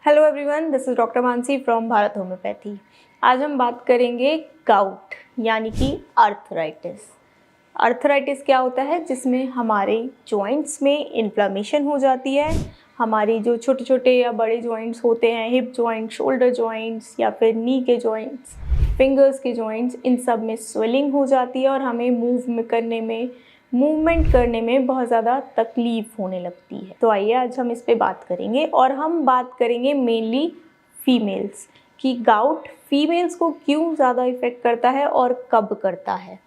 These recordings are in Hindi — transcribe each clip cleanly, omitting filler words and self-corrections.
Hello everyone, this is doctor Mansi from Bharat homeopathy. आज हम बात करेंगे गाउट यानी कि आर्थराइटिस। आर्थराइटिस क्या होता है? जिसमें हमारे जॉइंट्स में इन्फ्लेमेशन हो जाती है। हमारे जो छोटे छोटे या बड़े जॉइंट्स होते हैं, हिप जॉइंट, शोल्डर जॉइंट्स या फिर नी के जॉइंट्स, फिंगर्स के जॉइंट्स, इन सब में स्वेलिंग हो जाती है और हमें मूवमेंट करने में बहुत ज़्यादा तकलीफ़ होने लगती है। तो आइए आज हम इस पे बात करेंगे और हम बात करेंगे मेनली फीमेल्स कि गाउट फीमेल्स को क्यों ज़्यादा इफ़ेक्ट करता है और कब करता है।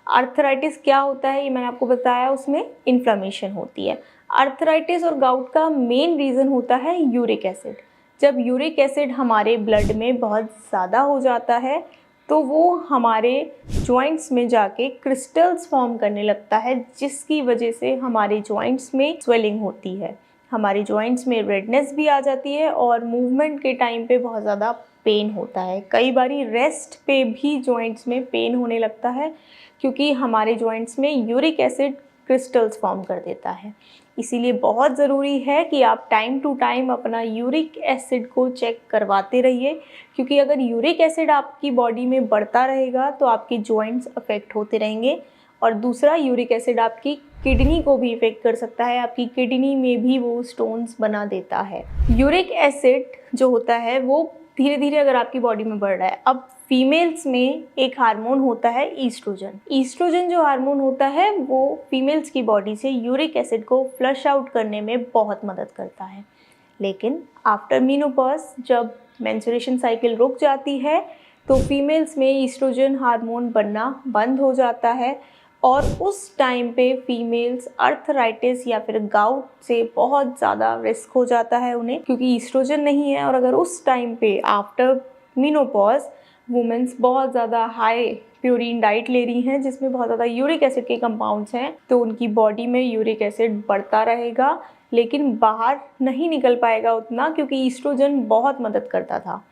आर्थराइटिस क्या होता है ये मैंने आपको बताया, उसमें इन्फ्लेमेशन होती है। आर्थराइटिस और गाउट का मेन रीज़न होता है यूरिक एसिड। जब यूरिक एसिड हमारे ब्लड में बहुत ज़्यादा हो जाता है तो वो हमारे जॉइंट्स में जाके क्रिस्टल्स फॉर्म करने लगता है, जिसकी वजह से हमारे जॉइंट्स में स्वेलिंग होती है, हमारे जॉइंट्स में रेडनेस भी आ जाती है और मूवमेंट के टाइम पे बहुत ज़्यादा पेन होता है। कई बारी रेस्ट पे भी जॉइंट्स में पेन होने लगता है क्योंकि हमारे जॉइंट्स में यूरिक एसिड क्रिस्टल्स फॉर्म कर देता है। इसीलिए बहुत ज़रूरी है कि आप टाइम टू टाइम अपना यूरिक एसिड को चेक करवाते रहिए, क्योंकि अगर यूरिक एसिड आपकी बॉडी में बढ़ता रहेगा तो आपके जॉइंट्स अफेक्ट होते रहेंगे। और दूसरा, यूरिक एसिड आपकी किडनी को भी इफ़ेक्ट कर सकता है, आपकी किडनी में भी वो स्टोन्स बना देता है। यूरिक एसिड जो होता है वो धीरे धीरे अगर आपकी बॉडी में बढ़ रहा है, अब फीमेल्स में एक हार्मोन होता है ईस्ट्रोजन। ईस्ट्रोजन जो हार्मोन होता है वो फीमेल्स की बॉडी से यूरिक एसिड को फ्लश आउट करने में बहुत मदद करता है। लेकिन आफ्टर मीनोपॉज, जब मेंस्ट्रुएशन साइकिल रुक जाती है तो फीमेल्स में ईस्ट्रोजन हार्मोन बनना बंद हो जाता है और उस टाइम पे फीमेल्स आर्थराइटिस या फिर गाउट से बहुत ज़्यादा रिस्क हो जाता है उन्हें, क्योंकि ईस्ट्रोजन नहीं है। और अगर उस टाइम पे आफ्टर मीनोपॉज वुमेन्स बहुत ज़्यादा हाई प्योरीन डाइट ले रही हैं जिसमें बहुत ज़्यादा यूरिक एसिड के कंपाउंड्स हैं, तो उनकी बॉडी में यूरिक एसिड बढ़ता रहेगा लेकिन बाहर नहीं निकल पाएगा उतना, क्योंकि ईस्ट्रोजन बहुत मदद करता था।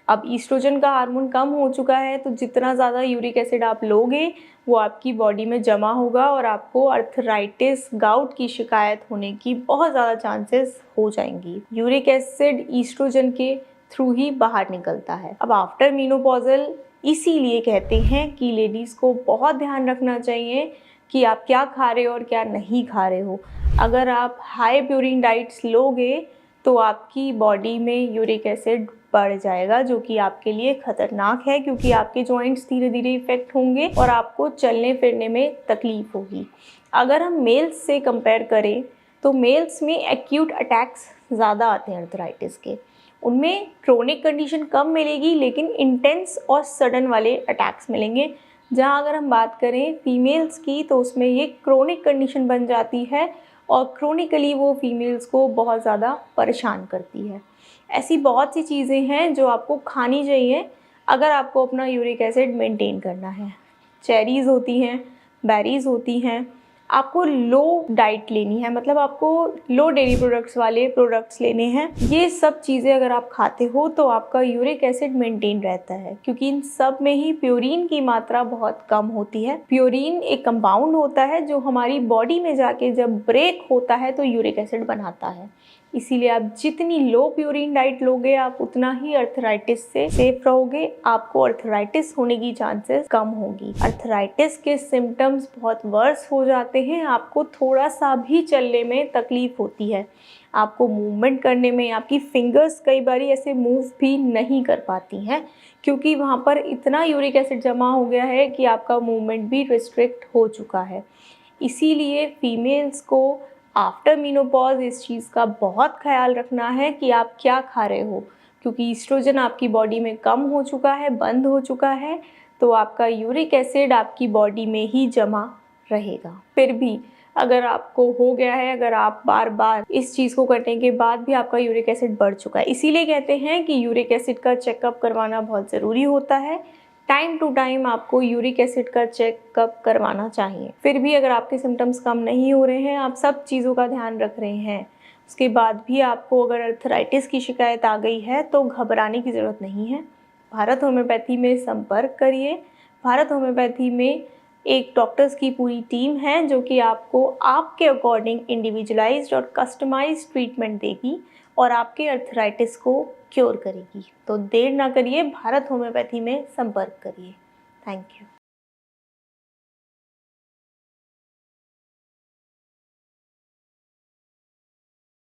अब ईस्ट्रोजन का हार्मोन कम हो चुका है तो जितना ज़्यादा यूरिक एसिड आप लोगे वो आपकी बॉडी में जमा होगा और आपको आर्थराइटिस, गाउट की शिकायत होने की बहुत ज़्यादा चांसेस हो जाएंगी। यूरिक एसिड ईस्ट्रोजन के थ्रू ही बाहर निकलता है। अब आफ्टर मीनोपॉजल इसीलिए कहते हैं कि लेडीज़ को बहुत ध्यान रखना चाहिए कि आप क्या खा रहे हो और क्या नहीं खा रहे हो। अगर आप हाई प्योरीन डाइट्स लोगे तो आपकी बॉडी में यूरिक एसिड बढ़ जाएगा, जो कि आपके लिए खतरनाक है, क्योंकि आपके जॉइंट्स धीरे धीरे इफेक्ट होंगे और आपको चलने फिरने में तकलीफ होगी। अगर हम मेल्स से कंपेयर करें तो मेल्स में एक्यूट अटैक्स ज़्यादा आते हैं आर्थराइटिस के। उनमें क्रोनिक कंडीशन कम मिलेगी लेकिन इंटेंस और सडन वाले अटैक्स मिलेंगे। जहाँ अगर हम बात करें फीमेल्स की तो उसमें ये क्रोनिक कंडीशन बन जाती है और क्रोनिकली वो फीमेल्स को बहुत ज़्यादा परेशान करती है। ऐसी बहुत सी चीज़ें हैं जो आपको खानी चाहिए अगर आपको अपना यूरिक एसिड मेंटेन करना है। चेरीज़ होती हैं, बेरीज़ होती हैं। आपको लो डाइट लेनी है, मतलब आपको लो डेयरी प्रोडक्ट्स वाले प्रोडक्ट्स लेने हैं। ये सब चीज़ें अगर आप खाते हो तो आपका यूरिक एसिड मेंटेन रहता है, क्योंकि इन सब में ही प्योरीन की मात्रा बहुत कम होती है। प्योरीन एक कंपाउंड होता है जो हमारी बॉडी में जाके जब ब्रेक होता है तो यूरिक एसिड बनाता है। इसीलिए आप जितनी लो प्योरीन डाइट लोगे आप उतना ही आर्थराइटिस से सेफ रहोगे, आपको आर्थराइटिस होने की चांसेस कम होगी। आर्थराइटिस के सिम्टम्स बहुत वर्स हो जाते हैं, आपको थोड़ा सा भी चलने में तकलीफ होती है, आपको मूवमेंट करने में, आपकी फिंगर्स कई बार ऐसे मूव भी नहीं कर पाती हैं क्योंकि वहाँ पर इतना यूरिक एसिड जमा हो गया है कि आपका मूवमेंट भी रिस्ट्रिक्ट हो चुका है। इसीलिए फीमेल्स को आफ्टर मीनोपॉज इस चीज़ का बहुत ख्याल रखना है कि आप क्या खा रहे हो, क्योंकि ईस्ट्रोजन आपकी बॉडी में कम हो चुका है, बंद हो चुका है, तो आपका यूरिक एसिड आपकी बॉडी में ही जमा रहेगा। फिर भी अगर आपको हो गया है, अगर आप बार बार इस चीज़ को करने के बाद भी आपका यूरिक एसिड बढ़ चुका है, इसीलिए कहते हैं कि यूरिक एसिड का चेकअप करवाना बहुत ज़रूरी होता है। टाइम टू टाइम आपको यूरिक एसिड का चेकअप करवाना चाहिए। फिर भी अगर आपके सिम्टम्स कम नहीं हो रहे हैं, आप सब चीज़ों का ध्यान रख रहे हैं, उसके बाद भी आपको अगर आर्थराइटिस की शिकायत आ गई है तो घबराने की ज़रूरत नहीं है। भारत होम्योपैथी में संपर्क करिए। भारत होम्योपैथी में एक डॉक्टर्स की पूरी टीम है जो कि आपको आपके अकॉर्डिंग इंडिविजुअलाइज्ड और कस्टमाइज्ड ट्रीटमेंट देगी और आपके अर्थराइटिस को क्योर करेगी। तो देर ना करिए, भारत होम्योपैथी में संपर्क करिए। Thank you.